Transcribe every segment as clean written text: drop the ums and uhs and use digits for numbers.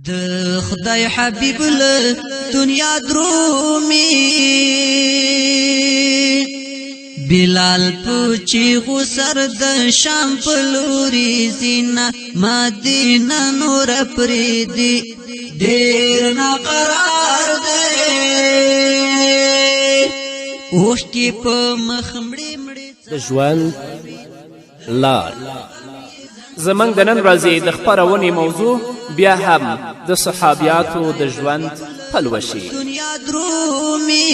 د خدای حبیب له دنیا درومي بلال پوچی غسر د شام پلوری زینا مدینه نور پریدی دیر ناقرار دی اوشکی په مخمړی مړی د ژوند لار زمنګ د نن ورځې د خپرونې موضوع بیا هم د صحابیاتو د ژوند پلوشي دنیا درومي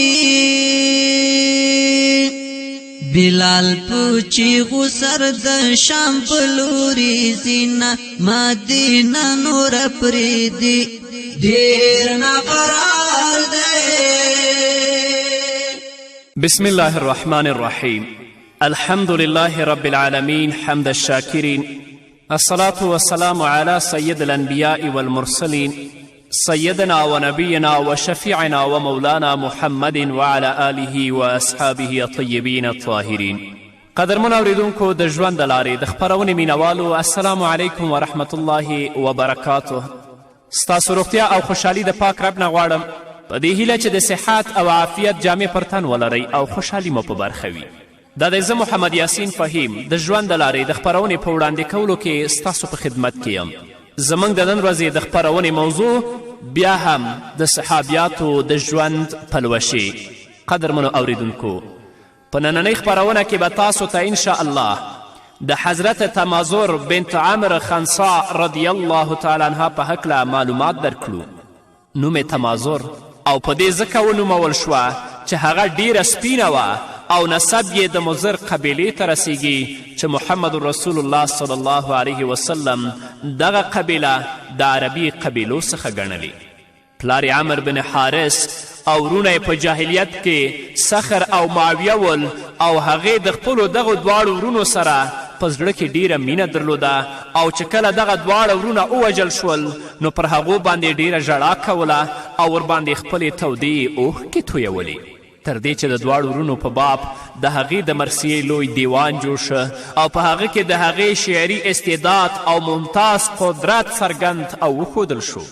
بلال پوچی غسر د شام پلوری زینا مدینه نور پریدی دیر ناقرار دی. بسم الله الرحمن الرحيم الحمد لله رب العالمين حمد الشاكرين الصلاة والسلام على سيد الأنبياء والمرسلين سيدنا ونبينا وشفيعنا ومولانا محمد وعلى آله وأصحابه الطيبين الطاهرين. قدرمن اوریدونکو د ژوند د لارې د خپرونې مینوالو السلام علیکم ورحمة الله وبرکاته. ستاسو روغتیا او خوشحالي د پاک رب نه غواړم په دې هیله چې د صحت او عافیت جامې پر تن ولرئ او خوشحالي مو په برخه وي. دا دی زه محمد یاسین فهیم د ژوند د لارې د خپرونې په وړاندې کولو کې ستاسو په خدمت کې یم. زموږ د نن ورځې د خپرونې موضوع بیا هم د صحابیاتو د ژوند پلوشي. قدرمنو اوریدونکو په نننۍ خپرونه کې به تاسو ته انشاءالله د حضرت تمازور بنت عمر خنسا رضی الله تعالی عنها په هکله معلومات درکړو. نوم تمازور او په دې ځکه ونومول شوه چې هغه ډیره سپینه وه او نسب یې د مضر قبیلې ته رسیږي چې محمد رسول الله صلی الله علیه وسلم دغه قبیله د عربي قبیلو څخه ګڼلې. پلار عمر بن حارس او ورونه په جاهلیت کې سخر او معاویه ول او هغې د خپلو دغو دواړو ورونو سره په زړه کې ډیره مینه درلوده او چې کله دغه دواړه ورونه ووژل شول نو پر هغو باندې ډیره ژړا کوله او ورباندې خپلې تودې اوښکې تویولې تر دې چې د دواړو ورونو په باب د هغې د مرثیې لوی دیوان جوړ شه او په هغه کې د هغې شعري استعداد او ممتاز قدرت څرګند او وښودل شو.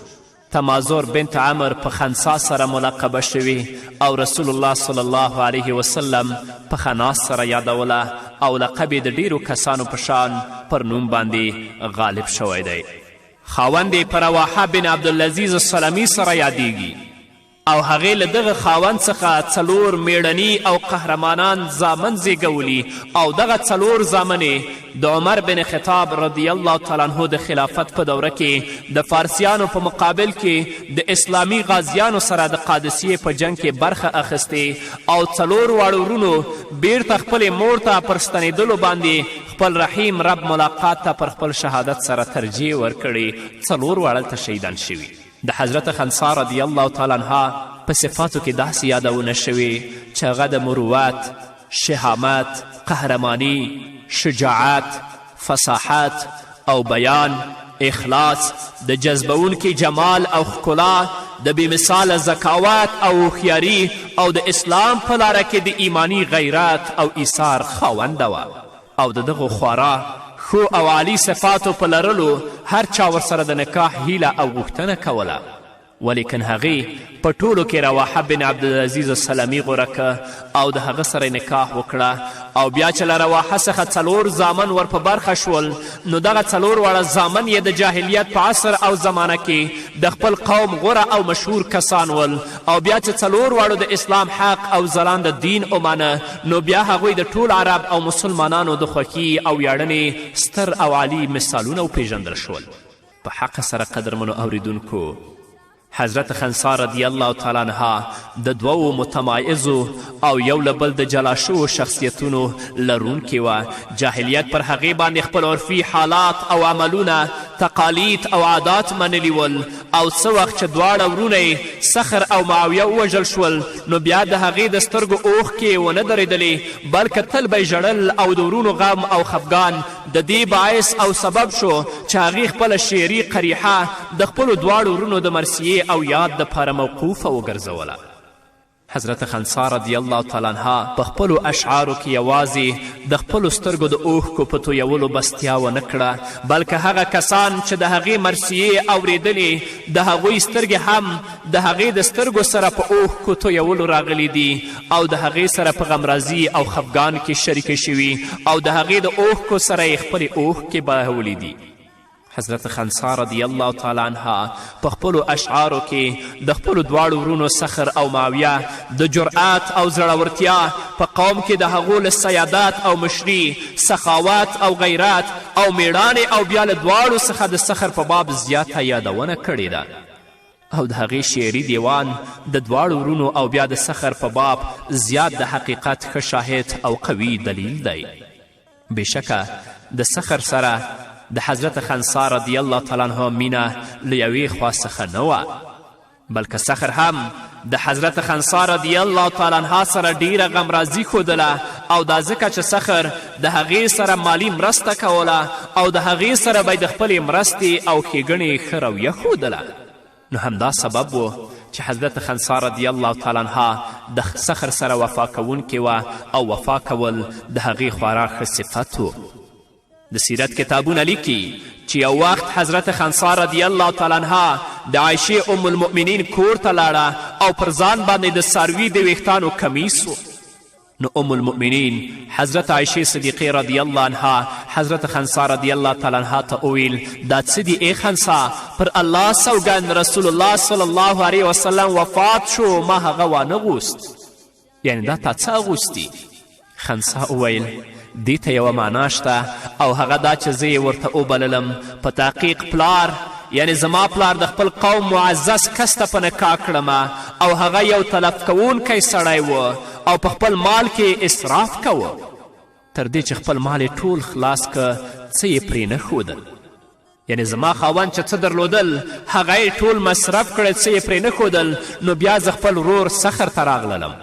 تمازور بنت عمر په خنسا سره ملقبه شوې او رسول الله صلی الله علیه وسلم په خناس سره یادوله او لقب یې د ډیرو کسانو په شان پر نوم باندې غالب شوی دی. خاوند یې په رواحه بن عبدالعزیز السلمي سره یادیږي او هغې له دغه خاوند څخه 4 میړني او قهرمانان زامن زیږولي او دغه 4 زامن د عمر بن خطاب رضی الله تعالی عنه د خلافت په دوره کې د فارسیانو په مقابل کې د اسلامي غازیانو سره د قادسیې په جنگ کې برخه اخیستې او 4 واړه ورونو بیرته خپلې مور ته پر ستنېدلو باندې خپل رحیم رب ملاقات ته پر خپل شهادت سره ترجیح ورکړې. 4 واړه هلته شهیدان شوي. د حضرت خنسا رضی الله تعالی عنها په صفاتو کې داسې یادونه شوې چې هغه د مروت، شهامت، قهرمانی، شجاعت، فصاحت او بیان، اخلاص، د جذبونکي جمال او ښکلا، د بېمثاله ذکاوت او هوښیاري او د اسلام په لاره کې د ایمانی غیرت او ایثار خاونده وه او د دغو خورا خو او عالی صفاتو په لرلو هر چا ورسره د نکاح هیله او غوښتنه کوله. ولیکن هغې په ټولو کې رواحه بن عبدالعزیز السلمي غوره که او د هغه سره نکاح وکړه او بیا چې له رواحه څخه 4 زامن ور په برخه شول نو دغه 4 واړه زامن یې د جاهلیت په عصر او زمانه کې د خپل قوم غوره او مشهور کسان ول او بیا چې 4 واړو د اسلام حق او ځلانده دین ومانه نو بیا هغوی د ټول عرب او مسلمانانو د خوښي او ویاړنې ستر او عالی مثالونه وپېژندل شول. په حق سره قدرمنو اوریدونکو حضرت خنسا رضی الله تعالی عنها د 2 متمایزو او یو له بل د جلا شوو شخصیتونو لرونکې وه. جاهلیت پر هغې باندې خپل عرفي حالات او عملونه، تقالید او عادات منلي ول او څه وخت چې دواړه ورونه سخر او معاویه ووژل شول نو بیا د هغې د سترګو اوښکې ونه درېدلې بلکې تل به یې ژړل او د ورونو غم او خفګان د دې باعث او سبب شو چې هغې خپله شعري قریحه د خپلو دواړو ورونو د مرثیې او یاد دپاره موقوفه وګرځوله. حضرت خنسا رضی الله تعالی عنها په خپلو اشعارو کې یوازې د خپلو سترګو د اوښکو په تویولو بستیا ونه کړه بلکې هغه کسان چې د هغې مرثیې اورېدلې د هغوی سترګې هم د هغې د سترګو سره په اوښکو تویولو راغلی دي او د هغې سره په غمرازي او خفګان کې شریکې شوي او د هغې د اوښکو سره یې خپلې اوښکې بهولې دي. حضرت خنسا رضی الله تعالی عنها په خپلو اشعارو کې د خپلو دواړو ورونو سخر او معاویه د جرأت او زړورتیا په قوم کې د هغو له سیادت او مشري سخاوت او غیرت او میړانې او بیا له دواړو څخه د سخر په باب زیاته یادونه کړې ده او د هغې شعري دیوان د دواړو ورونو او بیا د سخر په باب زیات د حقیقت ښه شاهد او قوي دلیل دی. بېشکه د سخر سره د حضرت خنسا رضی الله تعالی عنه مینه له یوې خوا څخه نه وه بلکې سخر هم د حضرت خنسا رضی الله تعالی عنها سره ډیره غمرازي ښودله او دا ځکه چې سخر د هغې سره مالی مرسته کوله او د هغې سره به د خپلې مرستې او ښېګڼې ښه رویه ښودله. نو همدا سبب و چې حضرت خنسا رضی الله تعالی عنها د سخر سره وفا کوونکې وه او وفا کول د هغې خورا ښه صفت و. د سیرت کتابونه لیکي چې یو وخت حضرت خنسا رضی الله تعالی عنها د عایشې ام المؤمنین کور ته لاړه او پر ځان باندې د څاروي د ویښتانو کمیس و. نو ام المؤمنین حضرت عایشې صدیقې رضی الله عنها حضرت خنسا رضی الله تعالی عنها ته وویل دا څه دي ای خنسا پر الله سوګند رسول الله صلی الله علیه وسلم وفات شو ما هغه وانه غوست یعنی دا تا څه اغوستي؟ خنسا وویل دې ته یوه معنا شته او هغه دا چې زه یې ورته وبللم په تحقیق پلار یعنی زما پلار د خپل قوم معزز کس ته په نکاح کړمه او هغه یو تلف کوونکی سړی و او په خپل مال کې اسراف کوه تر دې چې خپل مال یې ټول خلاص که څه یې پرې نه ښودل یعنی زما خاوند چې څه درلودل هغه یې ټول مصرف کړی څه یې پرې نه ښودل نو بیا زه خپل ورور سخر ته راغللم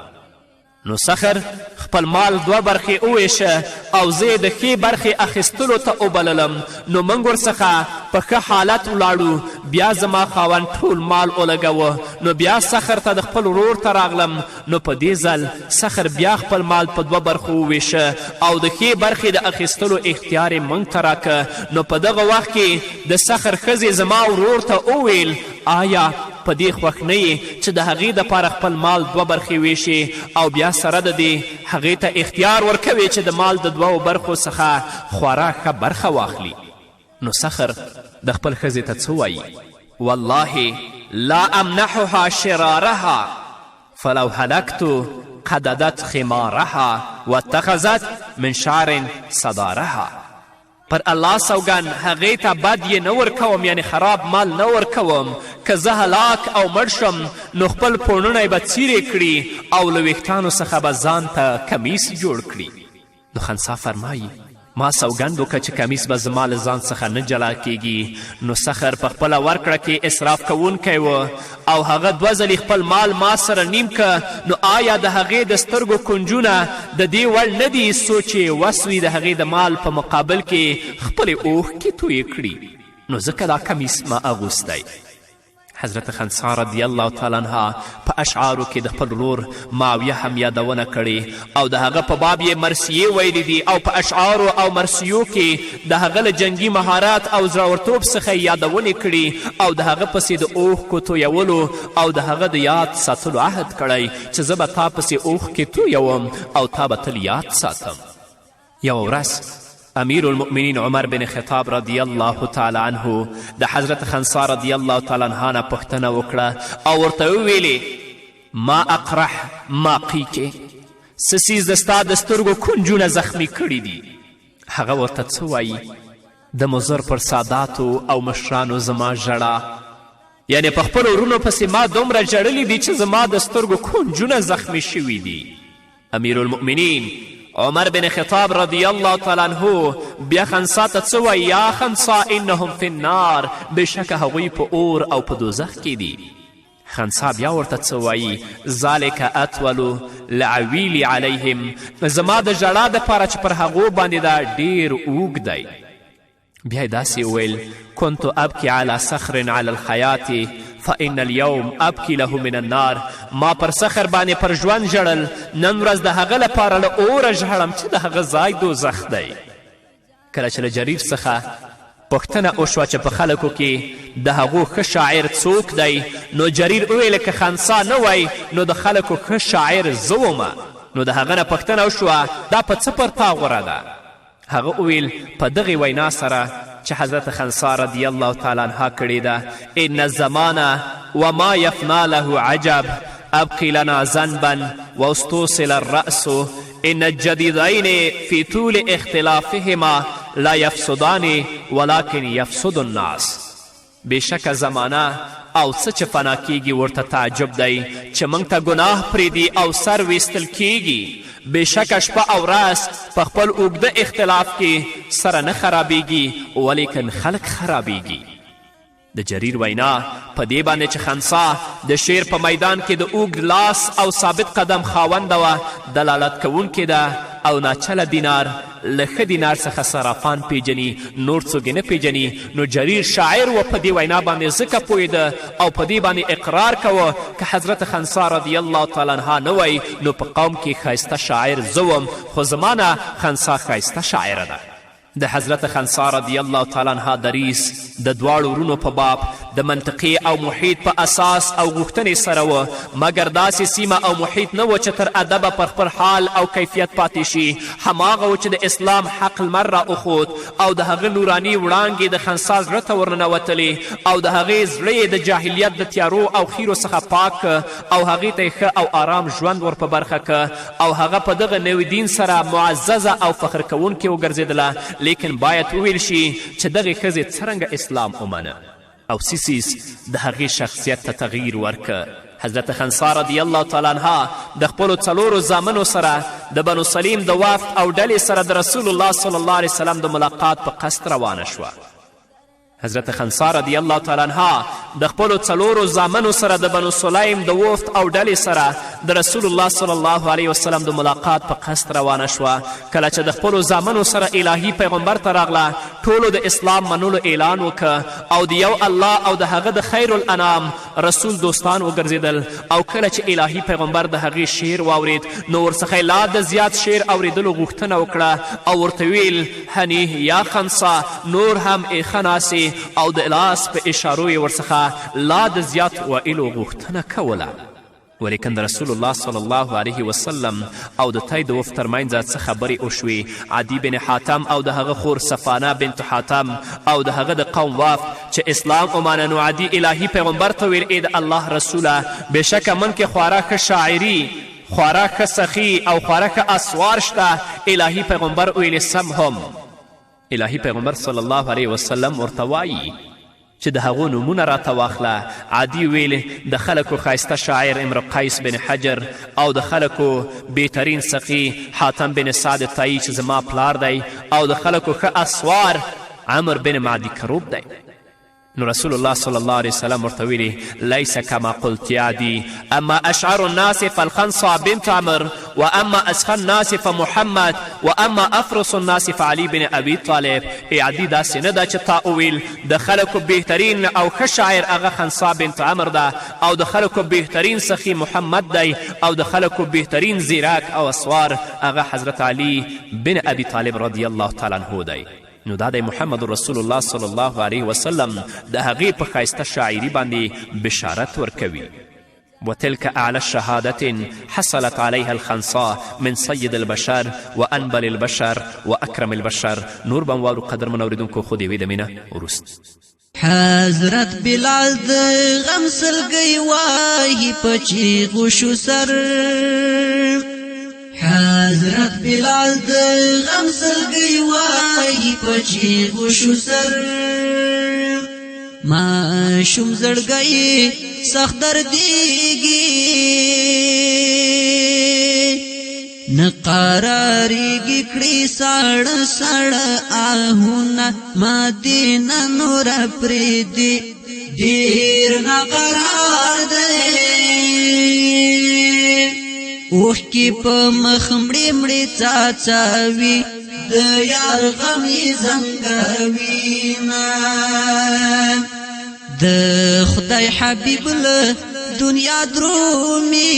نو سخر خپل مال دوه برخې وویشه او زه یې د ښې برخې اخیستلو ته وبللم نو موږ ورڅخه په ښه حالت ولاړو بیا زما خاوند ټول مال ولګوه نو بیا سخر ته د خپل ورور ته راغلم نو په دې ځل سخر بیا خپل مال په دوه برخو وویشه او د ښې برخې د اخیستلو اختیار یې موږ ته راکه نو په دغه وخت کې د سخر ښځې زما ورور ته وویل آیا په دې خوښ نه یې چې د هغې دپاره خپل مال دوه برخې ویشي او بیا سره د دې هغې ته اختیار ورکوي چې د مال د دوو برخو څخه خورا ښه برخه واخلي؟ نو سخر د خپل ښځې ته څه وایي؟ والله لا امنحها شرارها فلو هلكت قددت خمارها واتخذت من شعر صدارها. پر الله سوګن هغې ته بد یې نه ورکوم یعنی خراب مال نه ورکوم که زه هلاک او مړ شم نو خپل پوړنی به څیرې کړي او له ویښتانو څخه به ځان ته کمیس جوړ کړي. نو خنسا فرمایي ما سوګند وکړه چې کمیس به زما له ځان څخه نه جلا کیږي. نو سخر په خپله ورکړه کې اسراف کوونکی و او هغه دوه ځلې خپل مال ما سره نیم که نو آیا د هغې د سترګو کنجونه د دې وړ نه دي څو چې وس وي د هغې د مال په مقابل کې خپلې اوښکې تویې کړي؟ نو ځکه دا کمیس ما اغوستی. حضرت خنسا رضی الله تعالی عنها په اشعارو کې د خپل ورور معاویه هم یادونه کړې او د هغه په باب یې مرثیې ویلي دي او په اشعارو او مرثیو کې د هغه له جنګي مهارت او زړورتوب څخه یادونې کړي او د هغه پسې د اوښکو تویولو او د هغه د یاد ساتلو عهد کړی چې زه به تا پسې اوښکې تویوم او تا به تل یاد ساتم. یوه ورځ امیر المؤمنین عمر بن خطاب رضی الله تعالی عنه د حضرت خنسا رضی الله تعالی عنها نه پوښتنه وکړه او ورته وویلې ما اقرح ما قیکې څه څیز د ستا د سترګو کنجونه زخمي کړي دي؟ هغه ورته څه وایي؟ د مضر پر ساداتو او مشرانو زما ژړا یعنی په خپلو ورونو پسې ما دومره ژړلي دي چې زما د سترګو کنجونه زخمي شوي دي. امیر المؤمنین عمر بن خطاب رضی الله تعالی عنه بیا خنسا ته څه وایي؟ یا خنسا انهم فی النار بېشکه هغوی په اور او په دوزخ کې دي. خنسا بیا ورته څه وایي؟ ذلک اطول لعویلی علیهم زما د ژړا دپاره چې پر هغو باندې دا ډیر اوږد دی. بیا یې داسې وویل کنت ابکی علی صخر علی الحیات فإن اليوم ابکی له من النار ما پر سخر باندې پر ژوند ژړل نن ورځ د هغه لپاره له اوره ژړم چې د هغه ځای دوزخ دی کله چې له جریر څخه پوښتنه وشوه چې په خلکو کې د هغو ښه شاعر څوک دی نو جریر وویل که خنسا نه وی نو د خلکو ښه شاعر زه ومه نو د هغه نه پوښتنه وشوه دا په څه پر تا غوره ده هغه وویل په دغې وینا سره چې حضرت خنسا رضی الله تعالی عنها کړې ده ان الزمان وما یفنا له عجب ابقي لنا ذنبا واستوصل الرأس ان الجديدين في طول اختلافهما لا يفسدان ولكن يفسد الناس بېشکه زمانه او څه چې فنا کیږي ورته تعجب دی چې موږ ته ګناه پرېږدي او سر ویستل کیږي بېشکه شپه او ورځ په خپل اوږده اختلاف کې سره نه خرابیږي ولیکن خلق خرابیږي د جریر وینا په دې باندې چې خنسا د شعر په میدان کې د اوږد لاس او ثابت قدم خاونده وه دلالت کوونکې ده او ناچله دینار له ښه دینار څخه صرافان پیژني نور څوک نه پیژني نو جریر شاعر و په دې وینا باندې ځکه پوهېده او په دې باندې اقرار کوه که حضرت خنسا رضی الله تعالی عنها نه وی نو په قوم کې ښایسته شاعر زه وم خو زما نه خنسا ښایسته شاعره ده د حضرت خنسا رضی الله تعالی عنها دریس د دواړو ورونو په باب د منطقې او محیط په اساس او غوښتنې سره و مګر داسې سیمه او محیط نه و چې تر ادبه پر خپل حال او کیفیت پاتې شي هماغه و چې د اسلام حق لمر را اخود او د هغه نوراني وړانګې د خنسا زړه ته ورننوتلې او د هغې زړه یې د جاهلیت د تیارو او خیرو څخه پاک او هغې ته ښه او آرام ژوند ور په برخه که او هغه په دغه نوي دین سره معززه او فخر کوونکې وګرځېدله لیکن باید وویل شي چې دغې ښځې څرنګه اسلام ومنه او سیسیس د هغې شخصیت ته تغییر ورکه حضرت خنسا رضی الله تعالی عنها د خپلو څلورو زامنو سره د بنو سلیم د وفد او ډلې سره د رسول الله صلی الله علیه وسلم د ملاقات په قصد روانه شوه حضرت خنسا رضی الله تعالی عنها د خپلو څلورو زامنو سره د بنو سلیم د وفد او ډلې سره د رسول الله صلی الله علیه وسلم د ملاقات په قصد روانه شوه کله چې د خپلو زامنو سره الهي پیغمبر ته راغله ټولو د اسلام منلو اعلان وکه او د یو الله او د هغه د خیر الانام رسول دوستان وګرځېدل او کله چې الهي پیغمبر د هغې شعر واورید نو ورڅخه لا د زیات شعر اورېدلو غوښتنه وکړه او ورته ویل هنیه یا خنسا نور هم ایښه ناسې او د لاس په اشارو یې ورڅخه لا د زیات ویلو غوښتنه کوله ولیکن د رسول الله صلی الله علیه وسلم او د تای د وفد ترمنځ څه خبرې وشوې عدي بن حاتم او د هغه خور صفانه بنت حاتم او د هغه د قوم وفد چې اسلام ومانه نو عدي الهي پیغمبر ته ویل ای د الله رسوله بېشکه من کې خورا ښه شاعري خورا ښه سخي او خورا ښه اسوار شته الهي پیغمبر ویل سم هم الهي پیغمبر صلی الله علیه وسلم ورته وایي چې د هغو نومونه راته واخله عادي ویل د خلکو ښایسته شاعر امرؤ قیس بن حجر او د خلکو بهترین سقي حاتم بن سعد تایی چې زما پلار دی او د خلکو ښه اسوار عمر بن معدي کروب دی نو رسول الله صلی الله علیه وسلم ورته ویلي لیس کما قلت یا عدي اما اشعر الناس فالخنصا بنت عمر واما اسخى الناس فمحمد واما افرس الناس فعلي بن ابي طالب ای عدي داسې نه ده چې تا وویل د خلکو بهترین او ښه شاعر هغه خنصا بنت عمر ده او د خلکو بهترین سخي محمد دی او د خلکو بهترین زیرک او اسوار هغه حضرت علي بن ابي طالب رضی الله تعالی عنه دی نو دا دی محمد رسول الله صلی الله علیه وسلم د هغې په ښایسته شاعري باندې بشارت ورکوي وتلك أعلى شهادة حصلت عليها الخنصاء من سيد البشر وأنبل البشر وأكرم البشر نور بموارو قدر من اوریدونکو خو دې وې د مینه وروست حضرت بلال د غم سلګۍ وایي په چیغو شو سر حضرت بلال د غم سلګۍ وایي په چیغو شو سر ماشوم زړګی سخت دردیږي نقراریږي کړي ساړه ساړه آهونه مدینه نور پرېږدي ډېر نقرار دی اوښکې په مخ مړې مړې څاڅاوي د یار غم یې زنګوي د خدای حبیب له دنیا درومي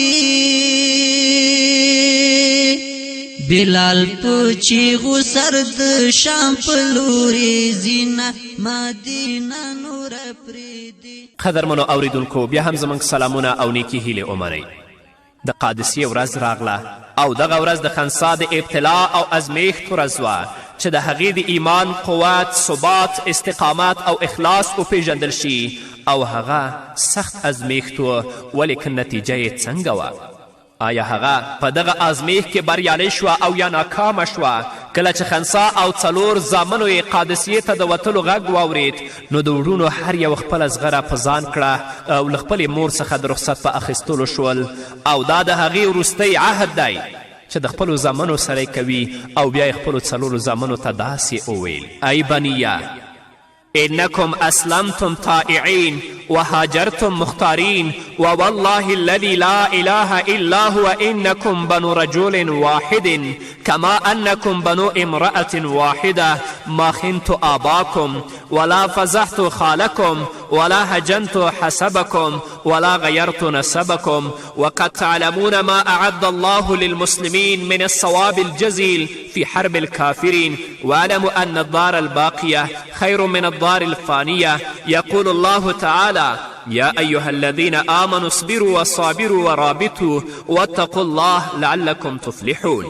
بلال په چیغو سر د شام په لوري زینا مدینه نور پریدي. قدرمنو اوریدونکو بیا هم زموږ سلامونه او نیکې هیلې ومنئ. د قادسیې ورځ راغله او دغه ورځ د خنسا د ابتلا او ازمیښت ورځ وه چې د هغې د ایمان قوت، ثبات، استقامت او اخلاص وپیژندل شي او هغه سخت ازمیښت و، ولیکن نتیجه یې څنګه وه؟ آیا هغه په دغه ازمیښت کې بریالی شوه او یا ناکامه شوه؟ کله چې خنسا او 4 زامنو یې قادسیې ته د وتلو غږ واورید نو د وروڼو هر یو خپله زغره په ځان کړه او له خپلې مور څخه د رخصت په اخیستلو شول. او دا د هغې وروستی عهد دی چې د خپلو زامنو سره کوي. او بیا یې خپلو 4 زامنو ته داسې وویل: ای بنیه إنكم أسلمتم طائعين وهاجرتم مختارين ووالله الذي لا إله إلا هو إنكم بنو رجل واحد كما أنكم بنو امرأة واحدة ما خنت آباكم ولا فزحت خالكم ولا هجنت حسبكم ولا غيرت نسبكم وقد تعلمون ما أعد الله للمسلمين من الصواب الجزيل في حرب الكافرين واعلموا أن الدار الباقية خير من الدار الفانية. يقول الله تعالى: يا أيها الذين آمنوا اصبروا وصابروا ورابطوا واتقوا الله لعلكم تفلحون.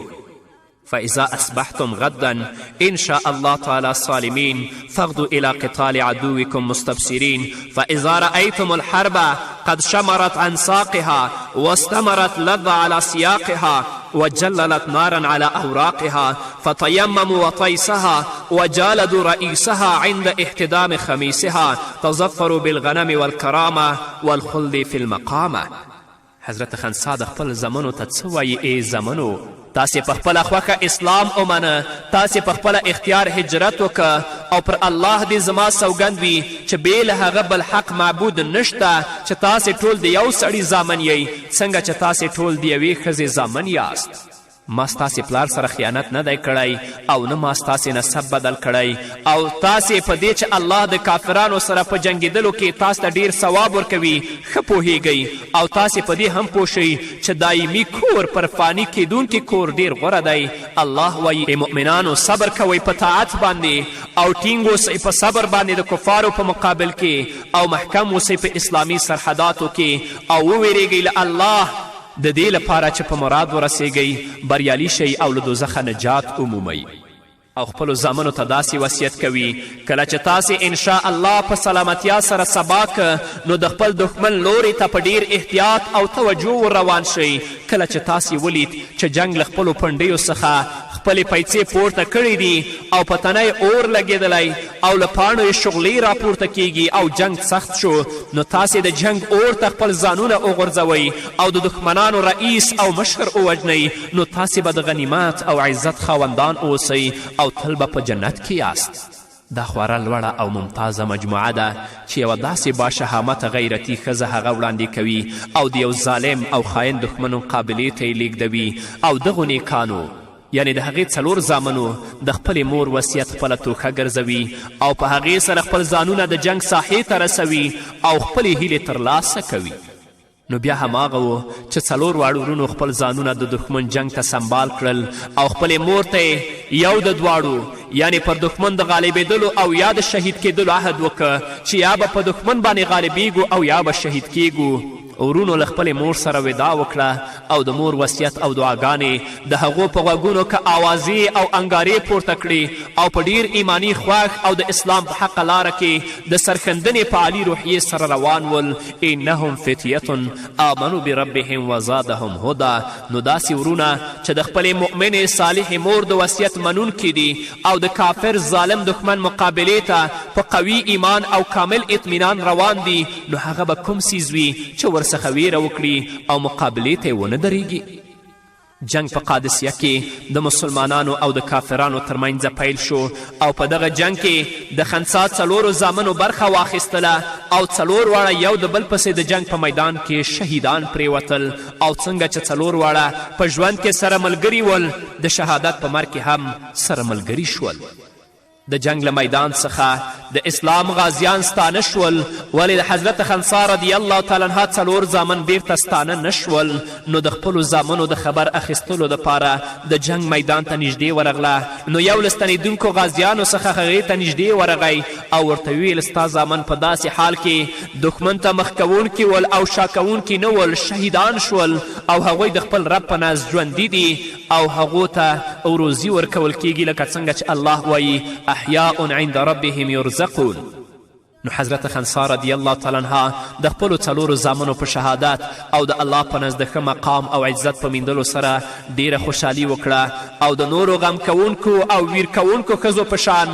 فإذا أصبحتم غدا إن شاء الله تعالى صالمين فاغدوا إلى قتال عدوكم مستبصرين. فإذا رأيتم الحرب قد شمرت عن ساقها واستمرت لظى على سياقها وجللت نارا على أوراقها فتيمموا وطيسها وجالدوا رئيسها عند احتدام خميسها تظفروا بالغنم والكرامة والخلد في المقامة. حضرت خنسا د خپل زمنو ته څه وایي؟ ای زمنو، تاسې په خپله خوښه اسلام ومنه، تاسې په خپله اختیار هجرت وکه او پر الله دې زما سوګند وي چې بې له هغه بل حق معبود نشته چې تاسې ټول د یو سړي زامن یئ څنګه چې تاسې ټول د یوې ښځې زامن یاست. ما ستاسې پلار سره خیانت نه دی کړی او نه ما ستاسې نسب بدل کړی او تاسې په دې چې الله د کافرانو سره په جنګېدلو کې تاسو ته ډیر ثواب ورکوي ښه پوهیږئ او تاسې په دې هم پوه شئ چې دایمي کور پر فاني کیدونکي کور ډیر غوره دی. الله وایي: ای مؤمنانو صبر کوئ په طاعت باندې او ټینګ اوسئ په صبر باندې د کفارو په مقابل کې او محکم اوسئ په اسلامي سرحداتو کې او وویریږئ له الله د دې لپاره چې په مراد ورسیږئ بریالي شئ او له دوزخه نجات عمومئ. او خپلو زامنو ته داسې وصیت کوي کله چې تاسې انشاء الله په سلامتیا سره سبا نو د خپل دښمن لوري ته په ډیر احتیاط او توجه ور روان شئ. کله چې تاسې ولید چې جنګ له خپلو پنډیو څخه خپلې پیسې پورته کړي دي او په تنه اور لګېدلی او له پاڼو یې شغلې راپورته کیږي او جنګ سخت شو نو تاسې د جنګ اور ته خپل ځانونه وغورځوئ او د دښمنانو رئیس او مشر ووژنئ نو تاسې به د غنیمت او عزت خاوندان اوسئ او تل به په جنت کې یاست. دا خورا لوړه او ممتازه مجموعه ده چې یوه داسې باشهامته غیرتي ښځه هغه وړاندې کوي او د یو ظالم او خاین دښمن مقابلې ته یې لیږدوي او دغو نیکانو یعنی د هغې 4 زامنو د خپلې مور وصیت خپله توښه ګرځوي او په هغې سره خپل ځانونه د جنګ ساحې ته رسوي او خپلې هیلې ترلاسه کوي. نو بیا هماغه و چې 4 واړو ورونو خپل ځانونه د دښمن جنګ ته سنبال کړل او خپلې مور ته یو د دواړو یعنی پر دښمن د غالبېدلو او یا د شهید کېدلو عهد وکړه چې یا به په دښمن باندې غالبېږو او یا به شهید کیږو. ورونو له خپلې مور سره ودا وکړه او د مور وصیت او دعاګانې د هغو په غوږونو که آوازې او انګارې پورته کړې او په ډیر ایمانی خوښ او د اسلام په حقه لاره کې د سرښندنې په عالي روحیې سره روان ول. انهم فتیة آمنوا بربهم وزادهم هدی. نو داسې ورونه چې د خپلې مؤمنې صالحې مور د وصیت منونکي دي او د کافر ظالم دښمن مقابلې ته په قوي ایمان او کامل اطمینان روان دي نو هغه به کوم څیز وي چې څخه ویره وکړي او مقابلې ته یې ونه درېږي. جنگ په قادسیه کې د مسلمانانو او د کافرانو ترمنځ پیل شو او په دغه جنگ کې د خنسا 4 زامنو برخه واخیستله او 4 واړه یو د بل پسې د جنگ په میدان کې شهیدان پرېوتل او څنګه چې 4 واړه په ژوند کې سره ملګري ول د شهادت په مرګ کې هم سره ملګري شول. د جنگ له میدان څخه د اسلام غازیان ستانه شول، ولې د حضرت خنسا رضی الله تعالی عنها 4 زامن بیرته ستانه نه شول. نو د خپلو زامنو د خبر اخیستلو دپاره د جنگ میدان ته نږدې ورغله. نو یو له ستنېدونکو غازیانو څخه هغې ته نږدې ورغی او ورته ویل ستا زامن په داسې حال کې دښمن ته مخ کوونکي ول او شا کوونکي نه ول، شهیدان شول او هغوی د خپل رب په ناز ژوندي دي او هغو ته روزي ورکول کیږي لکه څنګه چې الله وایي احیاء عند ربهم یرزقون. نو حضرت خنسا رضی الله تعالی عنها د خپلو 4 زامنو په شهادت او د الله په نزد ښه مقام او عزت په میندلو سره ډیره خوشحالي وکړه او د نورو غم کوونکو او ویر کوونکو ښځو په شان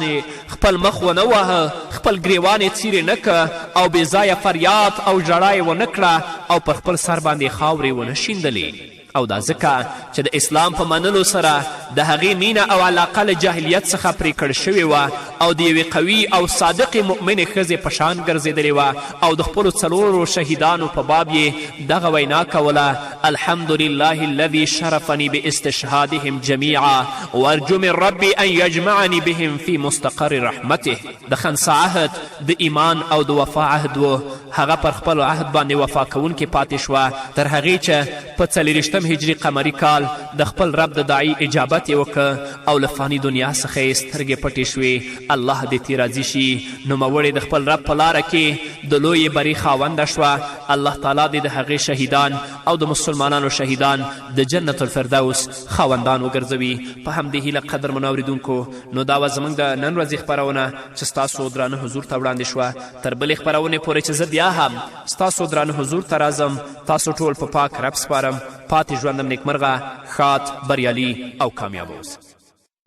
خپل مخ ونه وهه، خپل ګریوان یې څیرې نه که او بې ځایه فریاد او ژړا یې ونه کړه او پر خپل سر باندې خاورې ونه شیندلې. او دا ځکه چې د اسلام په منلو سره د هغې مینه او علاقه له جاهلیت څخه پرې کړ شوې وه او د یوې قوي او صادقې مؤمنې ښځې په شان ګرځېدلې وه او د خپلو 4 شهیدانو په باب یې دغه وینا کوله: الحمد لله الذي شرفني باستشهادهم جميعا وارجو من ربي ان يجمعني بهم في مستقر رحمته. د خنسا عهد د ایمان او د وفا عهد و. هغه پر خپل عهد باندې وفا کوونکې پاتې شوه تر هغې چې په 40 هجري قمري کال د خپل رب د داعي اجابت یې وکړ او له فاني دنیا څخه یې سترګې پټې شوې. الله دې ترې راضي شي. نوموړې د خپل رب په لاره کې د لویې بري خاونده شوه. الله تعالی دې د هغې شهیدان او د مسلمانانو شهیدان د جنت الفردوس خاوندان وګرځوي. په همدې هیله قدرمنو اورېدونکو، نو دا وه زموږ د نن ورځې خپرونه چې ستاسو درانه حضور ته وړاندې شوه. تر بلې خپرونې پورې چې زه بیا هم ستاسو درانه حضور ته راځم، تاسو ټول په پاک رب سپارم. پاتې ژوندم نیکمرغه، ښاد، بریالي او کامیاب اوسئ.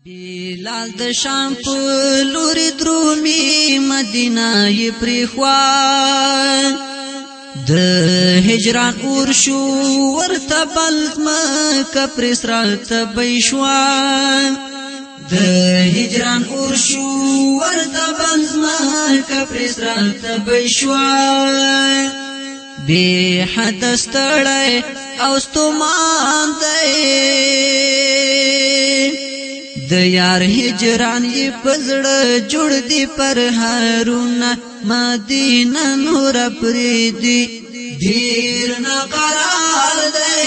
بلال د شام په لورې درومي مدینه یې پرېښوه، د هجران اور شو ورته بل ځمکه پرې سره تبی شوه، د هجران اور شو ورته بل ځمکه پرې سره تبی شوه، بی حد ستړی او ستومان دی د یار هجران یې په زړه جوړ دی پر هارونه مدینه نوره پرېږدي ډېر ناقرار دی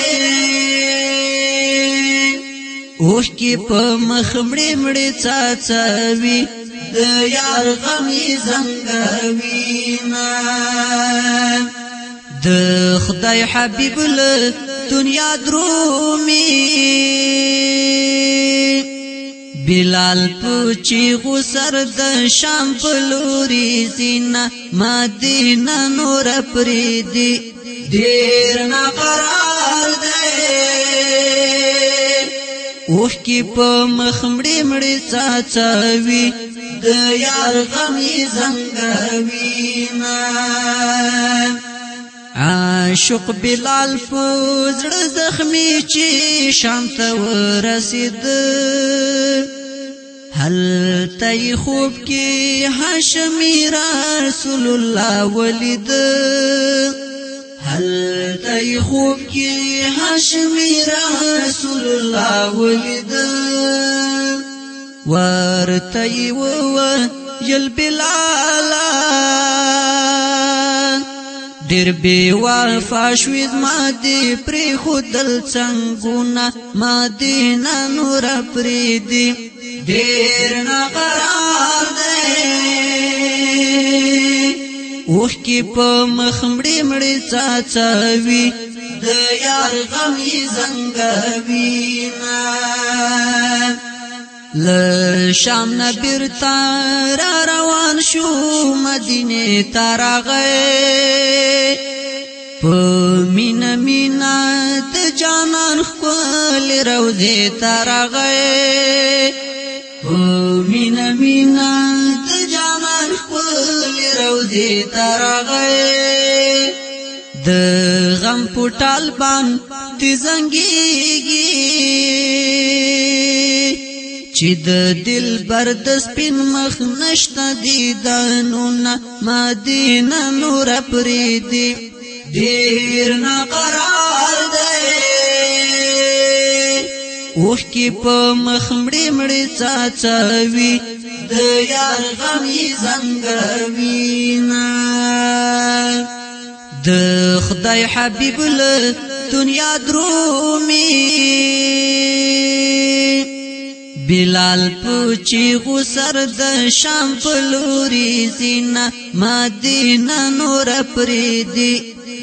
اوښکې په مخ مړې مړې څاڅوي د یار غم یې زنګوینه د خدای حبیب له دنیا درومي بلال په چیغو سر د شام په لوري زینه مدینه نوره پرېږدي ډېر ناقرار دی اوښکې په مخ مړې مړې څاڅوي د یار غم یې زنګوینه عاشق بلال په زړه زخمي چې شام ته ورسېده هلته یې خوب کې هاشمي رسول الله ولیده هلته یې خوب کې هاشمي رسول الله ولیده ورته یې وویل بلاله ډېر بې وفا شوې زما دې پرېښودل څنګونه مدینه نوره پرېږدي ډېر ناقرار دی اوښکې په مخ مړې مړې څاڅوي د یار غم یې زنګوینه له شام نه بیرته را روان شو مدینې ته راغی په مینه مینه د جانان ښکلې روضې ته راغی په مینه مینه د جانان ښکلې روضې ته راغی د غم په ټالبان دې زنګېږي چې د دلبر د سپین مخ نشته دیدنونه مدینه نوره پرېږدي ډېر ناقرار دی اوښکې په مخ مړې مړې څاڅوي د یار غم یې زنګوینا د خدای حبیب له دنیا درومي بلال پوچی غسر د شام پلوری زینا مدینه نور پریدی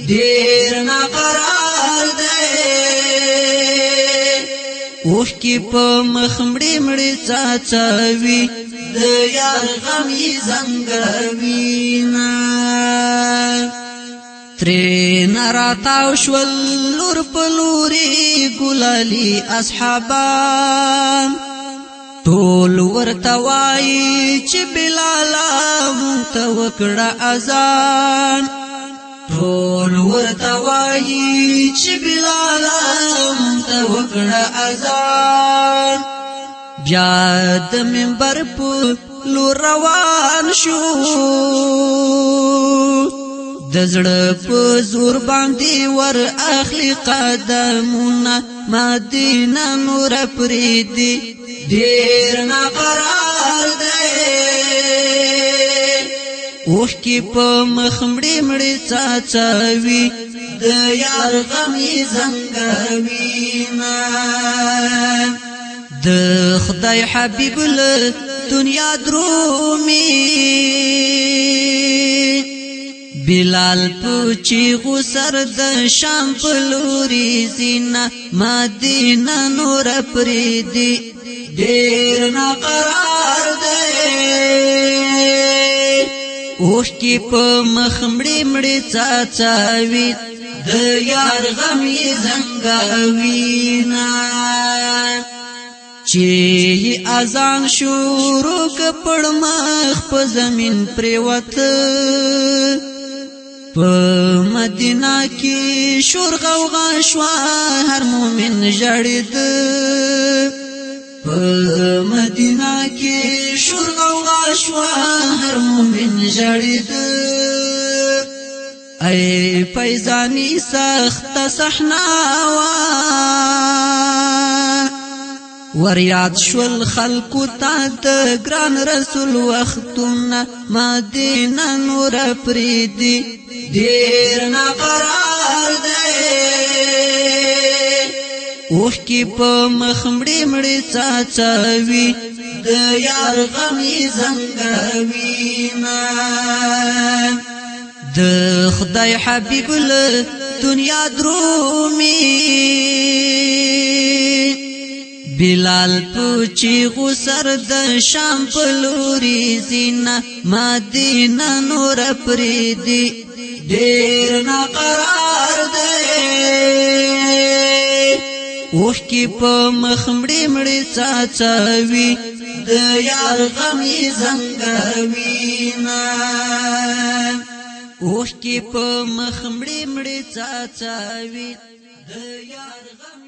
دیر نقرار دی اوخ کی پا مخمڑی مڑی چاچاوی د یار غم یې زنګوینا تری نراتاو شول لور پلوری گلالی اصحابان ټول ورته وایي چې بلالا مونږ ته وکړه اذان ټول ورته وایي چې بلالا مونږ ته وکړه اذان بیا د منبر په لور روان شو د زړه په زور باندې ور اخلي قدمونه مدینه نور پریدي دیر نقرار دی اوخ کی پا مخمڑی مڑی چاچاوی د یار غم یې زنګوینا د خدای حبیب له دنیا درومي بلال پوچی غسر د شام پلوری زینا مدینه نور پریدی دیر نقرار دی اوخ کی پا مخمڑی مڑی چاچاوی د یار غم یې زنګوینا چی اذان شروع کپڑ مخ پا زمین پریوت پا مدینہ کی شور غوغا شوا ہر مومن جڑید پا مدینہ کی شور غوغا شوا ہر مومن جڑید اے پیزانی سخت صحناوا وریاد شول خلقو تا د گران رسول وختونه مدینه نور پریدي دیر نقرار دی اوخ کی په مخمړی مړی چاچاوی د یار غم یې زنګوینا د خدای حبیب له دنیا درومي بلال پوچی غسر د شام پلوری زینا مدینه نور پریدی دیر نقرار دی اوخ کی په مخمړی مړی چاچاوی د یار غم یې زنګوینا اوخ کی په مخمړی مړی چاچاوی د یار غم